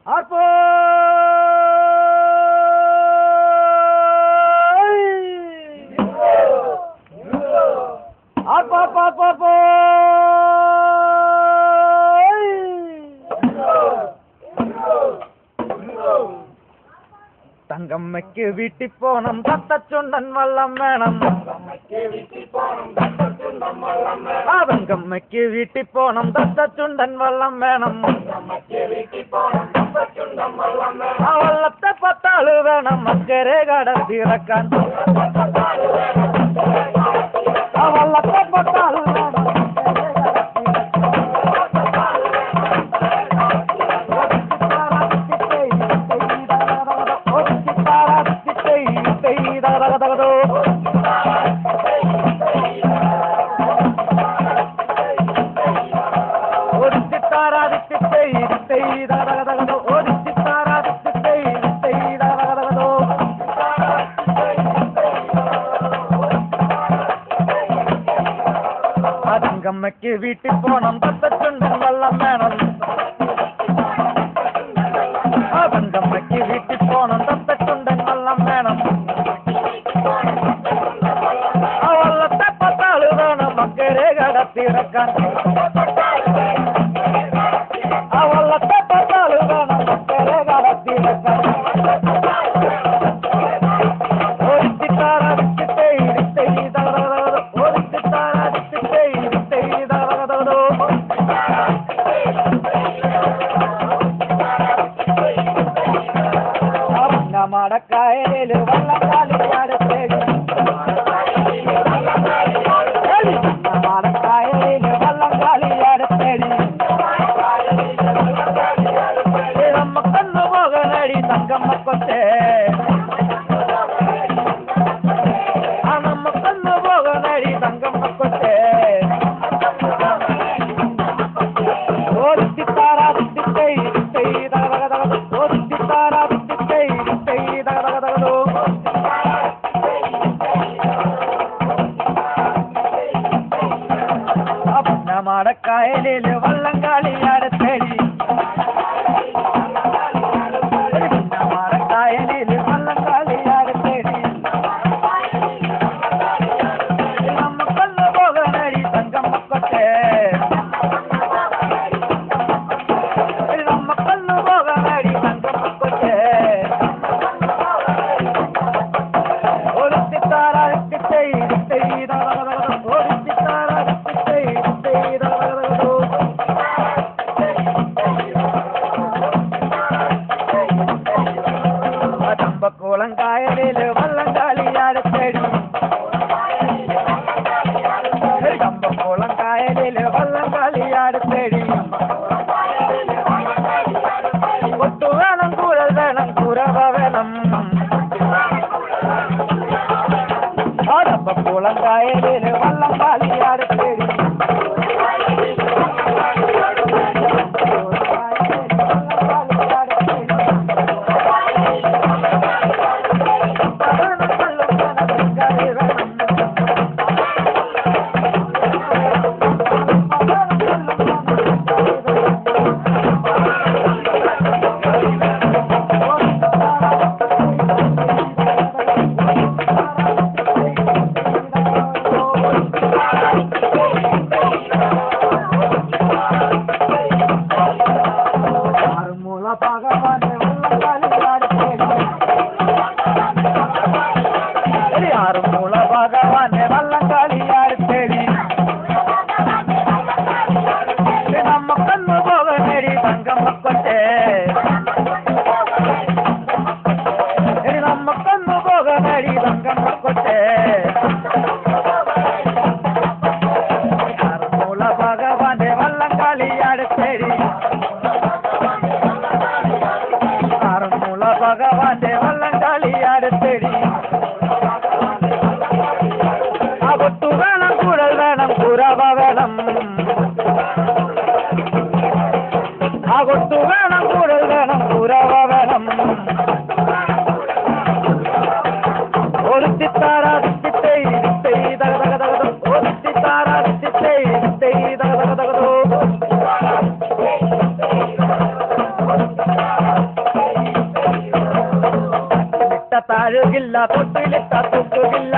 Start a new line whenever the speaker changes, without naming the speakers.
Arpo! Arpo! തങ്കമ്മയ്ക്ക് വീട്ടിൽ പോണം തത്തച്ചുണ്ടൻ വള്ളം വേണം. ആ തങ്കമ്മയ്ക്ക് വീട്ടിൽ പോണം തത്തച്ചുണ്ടൻ വള്ളം വേണം. ആ വള്ളത്തെ 10 ആള് വേണം അക്കരെ കടത്തിറക്കാൻ. ആ വള്ളത്തെ 10 ആള് വേണം. തങ്കമ്മയ്ക്ക് വീട്ടിൽ പോണം തത്തച്ചുണ്ടൻ വള്ളം വേണം. ആ തങ്കമ്മയ്ക്ക് വീട്ടിൽ പോണം തത്തച്ചുണ്ടൻ വള്ളം വേണം. ആ വള്ളത്തെ 10 ആള് വേണം അക്കരെ കടത്തിറക്കാൻ. ആ വള്ളത്തെ 10 ആള് വേണം അക്കരെ കടത്തിറക്കാൻ. മടക്കായലിൽ വള്ളം കാലിയാടത്തേടി. മടക്കായലിൽ വള്ളം കാലിയാടത്തേടി. നമ്മക്കൊന്നു പോകണടി തങ്കമ്മക്കൊച്ചേ. ആ നമ്മക്കൊന്നു പോകണടി തങ്കമ്മക്കൊച്ചേ. മടക്കായലിൽ വള്ളം കാലിയാടത്തേടി. മടക്കായലിൽ വള്ളം കാലിയാടത്തേടി. നമ്മക്കൊന്നു പോകണടി തങ്കമ്മക്കൊച്ചേ. നമ്മക്കൊന്നു പോകണടി തങ്കമ്മക്കൊച്ചേ. ചമ്പക്കുളം കായലിൽ വള്ളം കാലിയാടത്തേടി. ചമ്പക്കുളം കായലിൽ വള്ളം കാലിയാടത്തേടി. കൊട്ടു വേണം കൂരൽ വേണം കുരവ വേണം. ആ ചമ്പക്കുളം കായലിൽ വള്ളം കാലിയാടത്തേടി. ആറുമൂള ഭഗവാനെ വള്ളം കാലിയാടത്തേടി. നമ്മക്കൊന്നു പോകണേടി തങ്കമ്മക്കൊച്ചേ. നമ്മക്കൊന്നു പോകണേടി തങ്കമ്മക്കൊച്ചേ. ആറുമൂള ഭഗവാനെ വള്ളം കാലിയാടത്തേടി. ആറുമൂള ഭഗവാന്റെ വള്ളം കാലിയാടത്തേടി. കൊട്ടു വേണം കുഴൽ വേണം കുരവ വേണം. ആ കൊട്ടു വേണം കുഴൽ വേണം കുരവ വേണം. ഒരു ചിത്താരാ ചിത്തൈ അഴുകില്ല തൊട്ടിലിട്ട തൂക്കുകില്ല